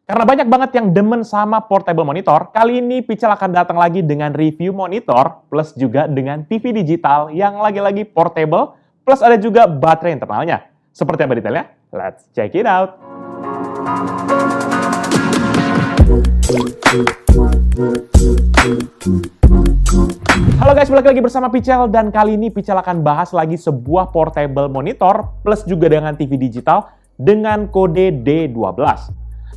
Karena banyak banget yang demen sama portable monitor, kali ini Pichel akan datang lagi dengan review monitor, plus juga dengan TV digital yang lagi-lagi portable, plus ada juga baterai internalnya. Seperti apa detailnya? Let's check it out! Halo guys, balik lagi bersama Pichel, dan kali ini Pichel akan bahas lagi sebuah portable monitor, plus juga dengan TV digital, dengan kode D12.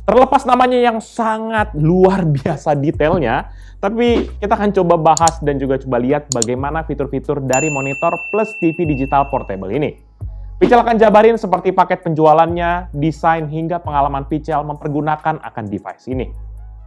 Terlepas namanya yang sangat luar biasa detailnya, tapi kita akan coba bahas dan juga coba lihat bagaimana fitur-fitur dari monitor plus TV digital portable ini. Pichel akan jabarin seperti paket penjualannya, desain, hingga pengalaman Pichel mempergunakan akan device ini.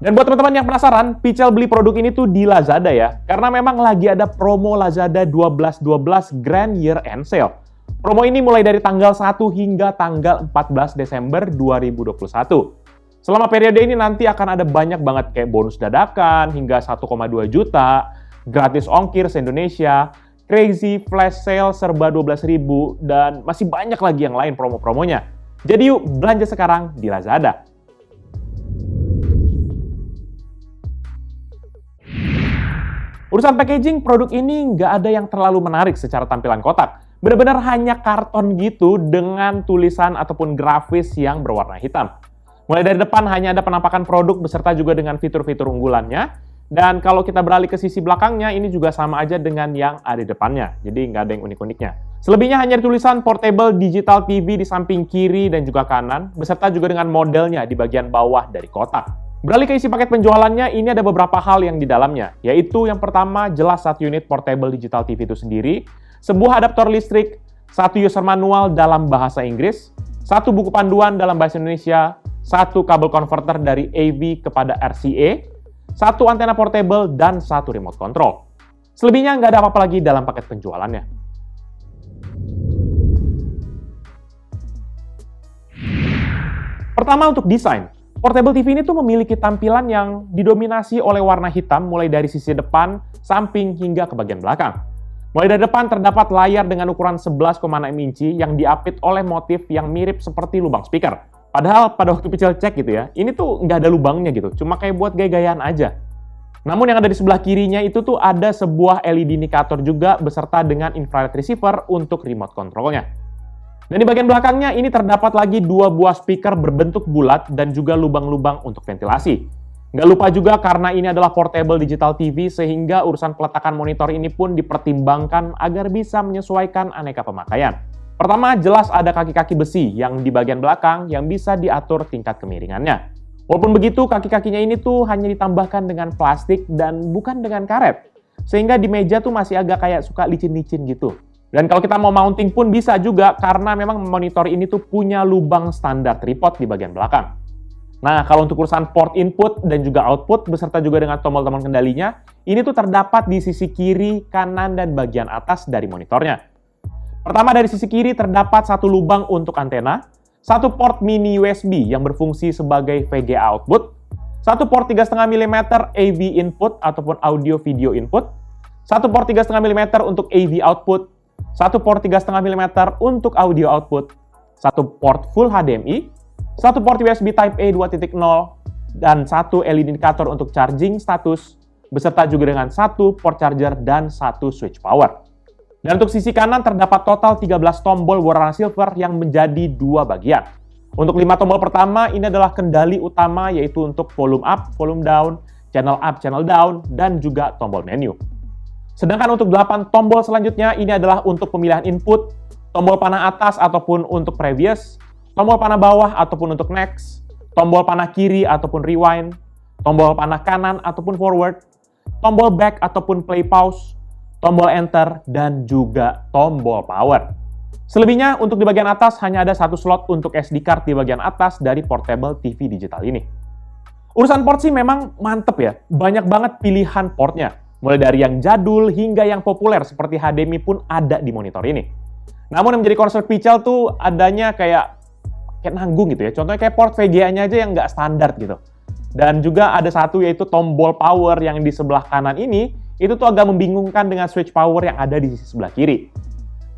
Dan buat teman-teman yang penasaran, Pichel beli produk ini tuh di Lazada ya, karena memang lagi ada promo Lazada 12.12 Grand Year End Sale. Promo ini mulai dari tanggal 1 hingga tanggal 14 Desember 2021. Selama periode ini nanti akan ada banyak banget kayak bonus dadakan hingga 1,2 juta, gratis ongkir se-Indonesia, crazy flash sale serba 12.000, dan masih banyak lagi yang lain promo-promonya. Jadi yuk belanja sekarang di Lazada. Urusan packaging, produk ini nggak ada yang terlalu menarik secara tampilan kotak. Benar-benar hanya karton gitu dengan tulisan ataupun grafis yang berwarna hitam. Mulai dari depan hanya ada penampakan produk beserta juga dengan fitur-fitur unggulannya. Dan kalau kita beralih ke sisi belakangnya, ini juga sama aja dengan yang ada di depannya. Jadi nggak ada yang unik-uniknya. Selebihnya hanya tulisan Portable Digital TV di samping kiri dan juga kanan, beserta juga dengan modelnya di bagian bawah dari kotak. Beralih ke isi paket penjualannya, ini ada beberapa hal yang di dalamnya. Yaitu yang pertama, jelas 1 unit Portable Digital TV itu sendiri, sebuah adaptor listrik, 1 user manual dalam bahasa Inggris, 1 buku panduan dalam bahasa Indonesia, 1 kabel converter dari AV kepada RCA, 1 antena portable, dan 1 remote control. Selebihnya nggak ada apa-apa lagi dalam paket penjualannya. Pertama, untuk desain. Portable TV ini tuh memiliki tampilan yang didominasi oleh warna hitam mulai dari sisi depan, samping, hingga ke bagian belakang. Mulai dari depan terdapat layar dengan ukuran 11,6 inci yang diapit oleh motif yang mirip seperti lubang speaker. Padahal pada waktu Pichel cek gitu ya, ini tuh nggak ada lubangnya gitu, cuma kayak buat gaya-gayaan aja. Namun yang ada di sebelah kirinya itu tuh ada sebuah LED indikator juga beserta dengan infrared receiver untuk remote controlnya. Dan di bagian belakangnya ini terdapat lagi 2 buah speaker berbentuk bulat dan juga lubang-lubang untuk ventilasi. Nggak lupa juga karena ini adalah portable digital TV sehingga urusan peletakan monitor ini pun dipertimbangkan agar bisa menyesuaikan aneka pemakaian. Pertama, jelas ada kaki-kaki besi yang di bagian belakang yang bisa diatur tingkat kemiringannya. Walaupun begitu, kaki-kakinya ini tuh hanya ditambahkan dengan plastik dan bukan dengan karet. Sehingga di meja tuh masih agak kayak suka licin-licin gitu. Dan kalau kita mau mounting pun bisa juga karena memang monitor ini tuh punya lubang standar tripod di bagian belakang. Nah, kalau untuk urusan port input dan juga output beserta juga dengan tombol-tombol kendalinya, ini tuh terdapat di sisi kiri, kanan, dan bagian atas dari monitornya. Pertama, dari sisi kiri terdapat 1 lubang untuk antena, 1 port mini USB yang berfungsi sebagai VGA output, 1 port 3,5 mm AV input ataupun audio video input, 1 port 3,5 mm untuk AV output, 1 port 3,5 mm untuk audio output, 1 port full HDMI, 1 port USB Type A 2.0, dan 1 LED indikator untuk charging status, beserta juga dengan 1 port charger dan 1 switch power. Dan untuk sisi kanan terdapat total 13 tombol warna silver yang menjadi 2 bagian. Untuk 5 tombol pertama ini adalah kendali utama yaitu untuk volume up, volume down, channel up, channel down, dan juga tombol menu. Sedangkan untuk 8 tombol selanjutnya ini adalah untuk pemilihan input, tombol panah atas ataupun untuk previous, tombol panah bawah ataupun untuk next, tombol panah kiri ataupun rewind, tombol panah kanan ataupun forward, tombol back ataupun play pause, tombol enter, dan juga tombol power. Selebihnya untuk di bagian atas hanya ada 1 slot untuk SD card di bagian atas dari portable TV digital ini. Urusan port sih memang mantep ya, banyak banget pilihan portnya. Mulai dari yang jadul hingga yang populer seperti HDMI pun ada di monitor ini. Namun yang menjadi concern Pichel tuh adanya kayak nanggung gitu ya, contohnya kayak port VGA-nya aja yang nggak standar gitu. Dan juga ada 1 yaitu tombol power yang di sebelah kanan ini, itu tuh agak membingungkan dengan switch power yang ada di sisi sebelah kiri.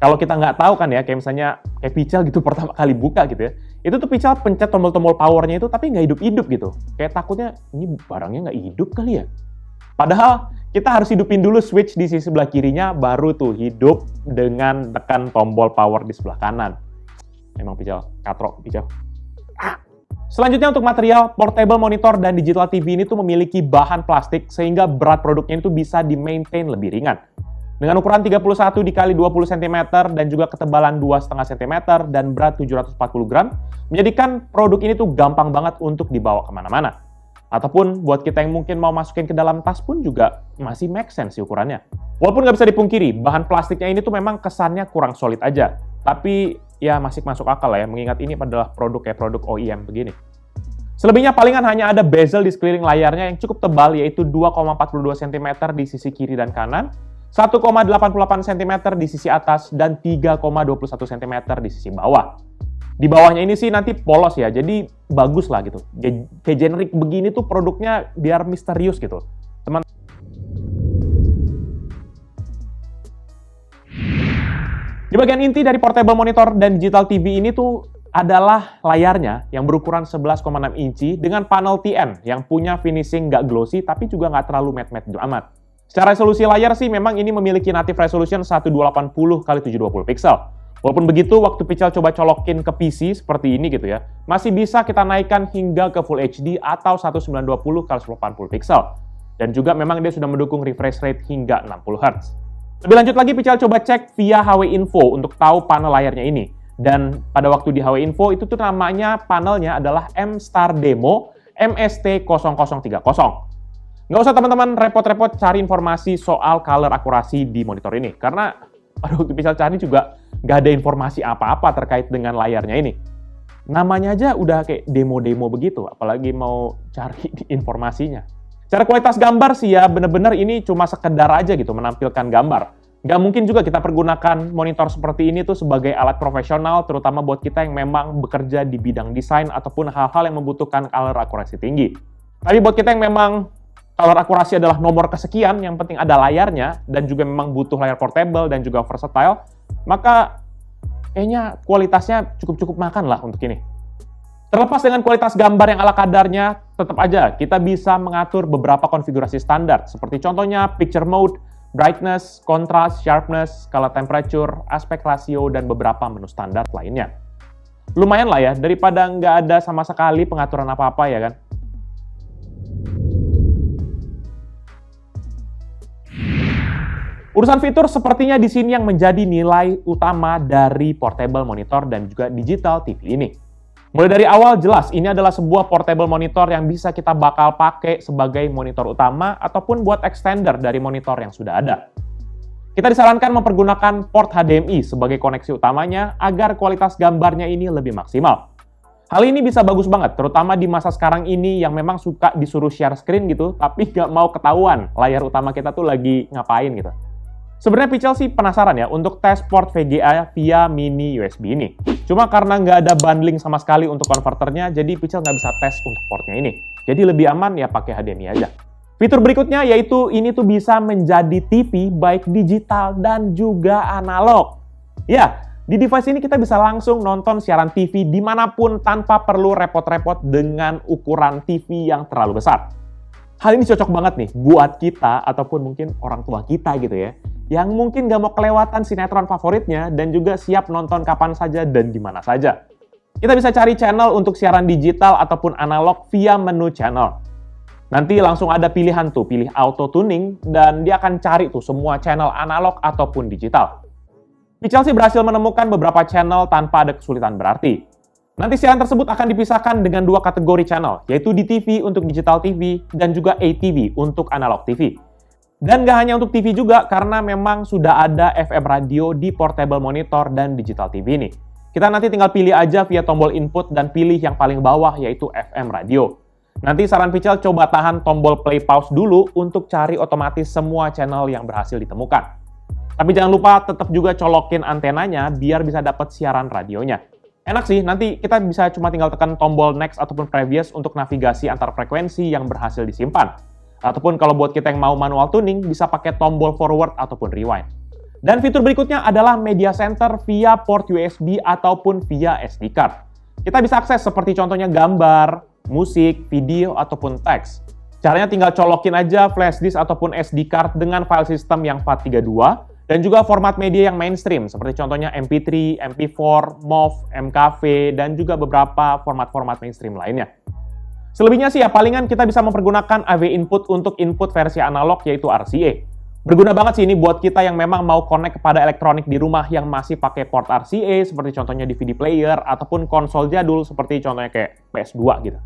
Kalau kita nggak tahu kan ya, kayak misalnya kayak Pichel gitu pertama kali buka gitu ya, Itu tuh Pical pencet tombol-tombol powernya itu tapi nggak hidup-hidup gitu. Kayak takutnya ini barangnya nggak hidup kali ya. Padahal kita harus hidupin dulu switch di sisi sebelah kirinya, baru tuh hidup dengan tekan tombol power di sebelah kanan. Emang Pical, katrok Pical. Selanjutnya untuk material, portable monitor dan digital TV ini tuh memiliki bahan plastik sehingga berat produknya itu bisa di-maintain lebih ringan. Dengan ukuran 31 x 20 cm dan juga ketebalan 2,5 cm dan berat 740 gram, menjadikan produk ini tuh gampang banget untuk dibawa kemana-mana. Ataupun buat kita yang mungkin mau masukin ke dalam tas pun juga masih make sense sih ukurannya. Walaupun nggak bisa dipungkiri, bahan plastiknya ini tuh memang kesannya kurang solid aja. Tapi ya masih masuk akal lah ya, mengingat ini adalah produk kayak produk OEM begini. Selebihnya palingan hanya ada bezel di sekeliling layarnya yang cukup tebal, yaitu 2,42 cm di sisi kiri dan kanan, 1,88 cm di sisi atas, dan 3,21 cm di sisi bawah. Di bawahnya ini sih nanti polos ya, jadi bagus lah gitu. Kayak generik begini tuh produknya biar misterius gitu. Di bagian inti dari portable monitor dan digital TV ini tuh adalah layarnya yang berukuran 11,6 inci dengan panel TN yang punya finishing nggak glossy tapi juga nggak terlalu matte-matte amat. Secara resolusi layar sih memang ini memiliki native resolution 1280 x 720 pixel. Walaupun begitu, waktu Pical coba colokin ke PC seperti ini gitu ya, masih bisa kita naikkan hingga ke Full HD atau 1920 x 1080 pixel. Dan juga memang dia sudah mendukung refresh rate hingga 60 Hz. Lebih lanjut lagi, Pical coba cek via HW Info untuk tahu panel layarnya ini. Dan pada waktu di HW Info, itu tuh namanya panelnya adalah M-Star Demo MST0030. Nggak usah teman-teman repot-repot cari informasi soal color akurasi di monitor ini. Karena pada waktu Pical cari juga nggak ada informasi apa-apa terkait dengan layarnya ini. Namanya aja udah kayak demo-demo begitu, apalagi mau cari informasinya. Secara kualitas gambar sih ya, bener-bener ini cuma sekedar aja gitu, menampilkan gambar. Nggak mungkin juga kita pergunakan monitor seperti ini tuh sebagai alat profesional, terutama buat kita yang memang bekerja di bidang desain ataupun hal-hal yang membutuhkan color akurasi tinggi. Tapi buat kita yang memang color akurasi adalah nomor kesekian, yang penting ada layarnya, dan juga memang butuh layar portable dan juga versatile, maka kayaknya kualitasnya cukup-cukup makan lah untuk ini. Terlepas dengan kualitas gambar yang ala kadarnya, tetap aja kita bisa mengatur beberapa konfigurasi standar, seperti contohnya picture mode, brightness, contrast, sharpness, color temperature, aspect ratio, dan beberapa menu standar lainnya. Lumayan lah ya, daripada nggak ada sama sekali pengaturan apa-apa ya kan. Urusan fitur sepertinya di sini yang menjadi nilai utama dari portable monitor dan juga digital TV ini. Mulai dari awal jelas ini adalah sebuah portable monitor yang bisa kita bakal pakai sebagai monitor utama ataupun buat extender dari monitor yang sudah ada. Kita disarankan mempergunakan port HDMI sebagai koneksi utamanya agar kualitas gambarnya ini lebih maksimal. Hal ini bisa bagus banget, terutama di masa sekarang ini yang memang suka disuruh share screen gitu, tapi nggak mau ketahuan layar utama kita tuh lagi ngapain gitu. Sebenarnya Pical sih penasaran ya untuk tes port VGA via mini USB ini. Cuma karena nggak ada bundling sama sekali untuk konverternya, jadi Pical nggak bisa tes untuk portnya ini. Jadi lebih aman ya pakai HDMI aja. Fitur berikutnya yaitu ini tuh bisa menjadi TV baik digital dan juga analog. Ya, di device ini kita bisa langsung nonton siaran TV dimanapun tanpa perlu repot-repot dengan ukuran TV yang terlalu besar. Hal ini cocok banget nih buat kita ataupun mungkin orang tua kita gitu ya, yang mungkin gak mau kelewatan sinetron favoritnya dan juga siap nonton kapan saja dan di mana saja. Kita bisa cari channel untuk siaran digital ataupun analog via menu channel. Nanti langsung ada pilihan tuh, pilih auto tuning dan dia akan cari tuh semua channel analog ataupun digital. Pical sih berhasil menemukan beberapa channel tanpa ada kesulitan berarti. Nanti siaran tersebut akan dipisahkan dengan dua kategori channel, yaitu DTV untuk digital TV dan juga ATV untuk analog TV. Dan nggak hanya untuk TV juga, karena memang sudah ada FM radio di portable monitor dan digital TV ini. Kita nanti tinggal pilih aja via tombol input dan pilih yang paling bawah yaitu FM radio. Nanti saran Pical coba tahan tombol play pause dulu untuk cari otomatis semua channel yang berhasil ditemukan. Tapi jangan lupa tetap juga colokin antenanya biar bisa dapat siaran radionya. Enak sih, nanti kita bisa cuma tinggal tekan tombol next ataupun previous untuk navigasi antar frekuensi yang berhasil disimpan. Ataupun kalau buat kita yang mau manual tuning, bisa pakai tombol forward ataupun rewind. Dan fitur berikutnya adalah media center via port USB ataupun via SD card. Kita bisa akses seperti contohnya gambar, musik, video, ataupun teks. Caranya tinggal colokin aja flash disk ataupun SD card dengan file system yang FAT32 dan juga format media yang mainstream seperti contohnya MP3, MP4, MOV, MKV, dan juga beberapa format-format mainstream lainnya. Selebihnya sih ya palingan kita bisa mempergunakan AV input untuk input versi analog yaitu RCA. Berguna banget sih ini buat kita yang memang mau connect kepada elektronik di rumah yang masih pakai port RCA seperti contohnya DVD player ataupun konsol jadul seperti contohnya kayak PS2 gitu.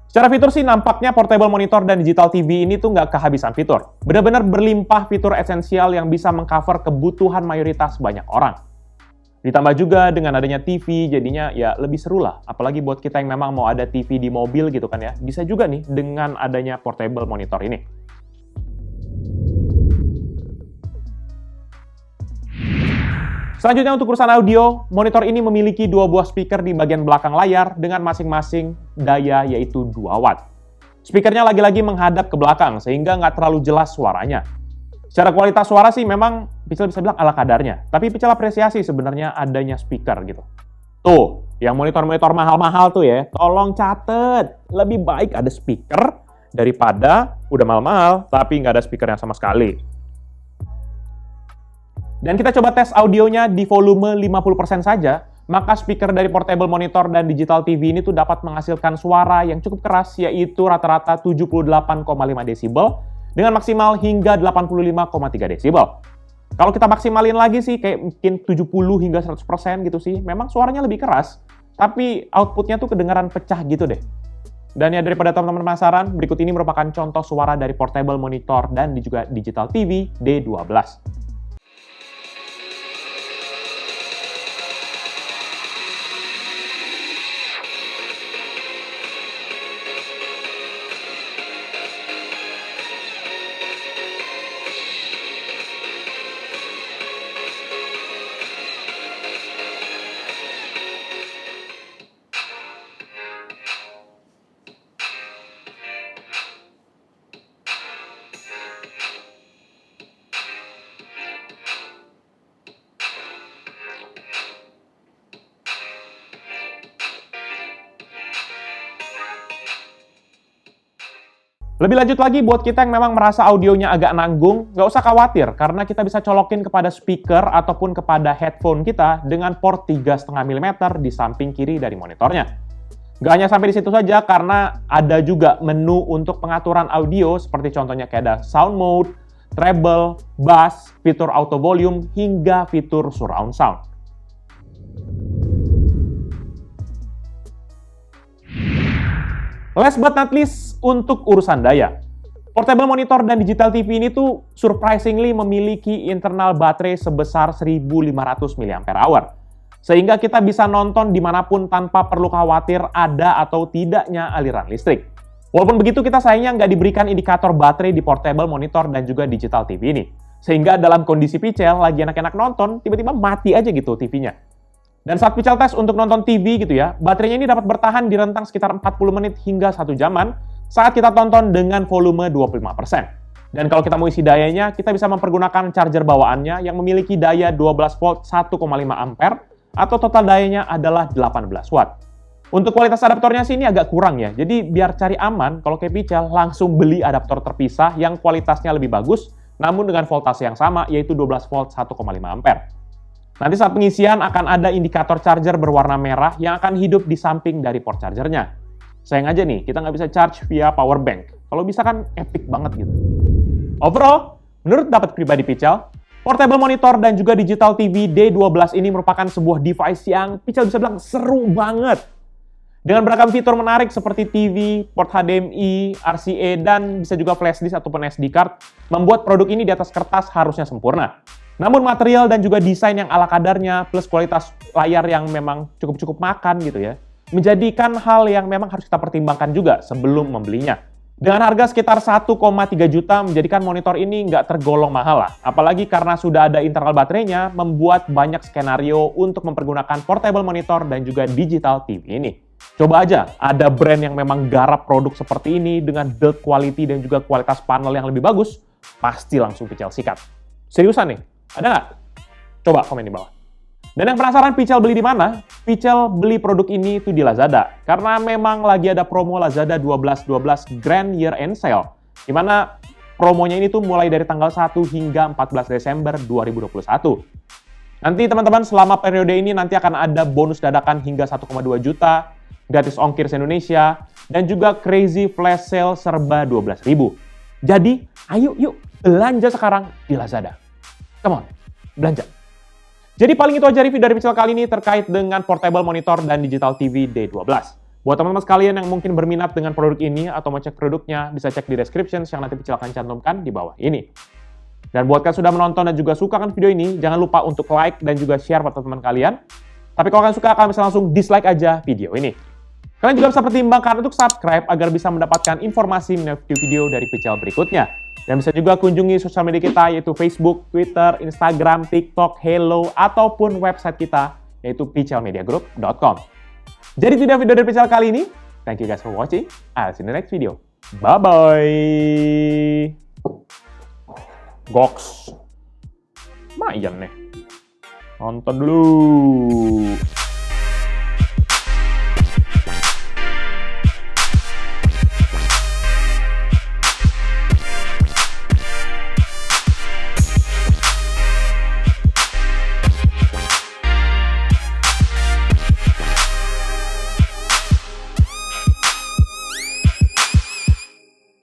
Secara fitur sih nampaknya portable monitor dan digital TV ini tuh nggak kehabisan fitur. Benar-benar berlimpah fitur esensial yang bisa mengcover kebutuhan mayoritas banyak orang. Ditambah juga dengan adanya TV, jadinya ya lebih seru lah. Apalagi buat kita yang memang mau ada TV di mobil gitu kan ya. Bisa juga nih dengan adanya portable monitor ini. Selanjutnya untuk urusan audio, monitor ini memiliki dua buah speaker di bagian belakang layar dengan masing-masing daya yaitu 2 watt. Speakernya lagi-lagi menghadap ke belakang sehingga nggak terlalu jelas suaranya. Secara kualitas suara sih memang Pichel bisa bilang ala kadarnya, tapi Pichel apresiasi sebenarnya adanya speaker gitu. Tuh, yang monitor-monitor mahal-mahal tuh ya, tolong catet, lebih baik ada speaker daripada udah mahal-mahal tapi nggak ada speakernya sama sekali. Dan kita coba tes audionya di volume 50% saja, maka speaker dari portable monitor dan digital TV ini tuh dapat menghasilkan suara yang cukup keras yaitu rata-rata 78,5 desibel dengan maksimal hingga 85,3 desibel. Kalau kita maksimalin lagi sih kayak mungkin 70 hingga 100% gitu sih. Memang suaranya lebih keras, tapi outputnya tuh kedengaran pecah gitu deh. Dan ya daripada teman-teman penasaran, berikut ini merupakan contoh suara dari portable monitor dan juga digital TV D12. Lebih lanjut lagi buat kita yang memang merasa audionya agak nanggung, nggak usah khawatir karena kita bisa colokin kepada speaker ataupun kepada headphone kita dengan port 3,5 mm di samping kiri dari monitornya. Nggak hanya sampai di situ saja karena ada juga menu untuk pengaturan audio seperti contohnya kayak ada sound mode, treble, bass, fitur auto volume, hingga fitur surround sound. Last but not least, untuk urusan daya. Portable monitor dan digital TV ini tuh surprisingly memiliki internal baterai sebesar 1500 mAh. Sehingga kita bisa nonton dimanapun tanpa perlu khawatir ada atau tidaknya aliran listrik. Walaupun begitu, kita sayangnya nggak diberikan indikator baterai di portable monitor dan juga digital TV ini. Sehingga dalam kondisi Pichel lagi enak-enak nonton, tiba-tiba mati aja gitu TV-nya. Dan saat Pichel tes untuk nonton TV gitu ya, baterainya ini dapat bertahan di rentang sekitar 40 menit hingga 1 jaman saat kita tonton dengan volume 25%. Dan kalau kita mau isi dayanya, kita bisa mempergunakan charger bawaannya yang memiliki daya 12 volt 1,5 ampere atau total dayanya adalah 18 watt. Untuk kualitas adaptornya sih ini agak kurang ya, jadi biar cari aman, kalau kayak Pichel langsung beli adaptor terpisah yang kualitasnya lebih bagus, namun dengan voltase yang sama yaitu 12 volt 1,5 ampere. Nanti saat pengisian akan ada indikator charger berwarna merah yang akan hidup di samping dari port chargernya. Sayang aja nih, kita nggak bisa charge via power bank. Kalau bisa kan epic banget gitu. Overall, menurut pendapat pribadi Pichel, portable monitor dan juga digital TV D12 ini merupakan sebuah device yang Pichel bisa bilang seru banget. Dengan beragam fitur menarik seperti TV, port HDMI, RCA, dan bisa juga flash disk ataupun SD card, membuat produk ini di atas kertas harusnya sempurna. Namun material dan juga desain yang ala kadarnya, plus kualitas layar yang memang cukup-cukup makan gitu ya, menjadikan hal yang memang harus kita pertimbangkan juga sebelum membelinya. Dengan harga sekitar 1,3 juta, menjadikan monitor ini nggak tergolong mahal lah. Apalagi karena sudah ada internal baterainya, membuat banyak skenario untuk mempergunakan portable monitor dan juga digital TV ini. Coba aja, ada brand yang memang garap produk seperti ini dengan build quality dan juga kualitas panel yang lebih bagus, pasti langsung Pichel sikat. Seriusan nih? Ada nggak? Coba komen di bawah. Dan yang penasaran Pichel beli di mana? Pichel beli produk ini itu di Lazada. Karena memang lagi ada promo Lazada 12.12 Grand Year End Sale. Di mana promonya ini tuh mulai dari tanggal 1 hingga 14 Desember 2021. Nanti teman-teman selama periode ini nanti akan ada bonus dadakan hingga 1,2 juta, gratis ongkir se-Indonesia, dan juga crazy flash sale serba 12.000. Jadi, ayo yuk belanja sekarang di Lazada. Come on, belanja. Jadi paling itu aja review dari Pichel kali ini terkait dengan portable monitor dan digital TV D12. Buat teman-teman sekalian yang mungkin berminat dengan produk ini atau mau cek produknya, bisa cek di description yang nanti Pichel akan cantumkan di bawah ini. Dan buat kalian sudah menonton dan juga suka kan video ini, jangan lupa untuk like dan juga share buat teman-teman kalian. Tapi kalau kalian suka, kalian bisa langsung dislike aja video ini. Kalian juga bisa pertimbangkan untuk subscribe agar bisa mendapatkan informasi mengenai video dari Pichel berikutnya. Dan bisa juga kunjungi sosial media kita yaitu Facebook, Twitter, Instagram, TikTok, Hello, ataupun website kita yaitu pichelmediagroup.com. Jadi itu dia video dari Pichel kali ini. Thank you guys for watching. I'll see you in the next video. Bye-bye. Goks. Lumayan nih. Nonton dulu.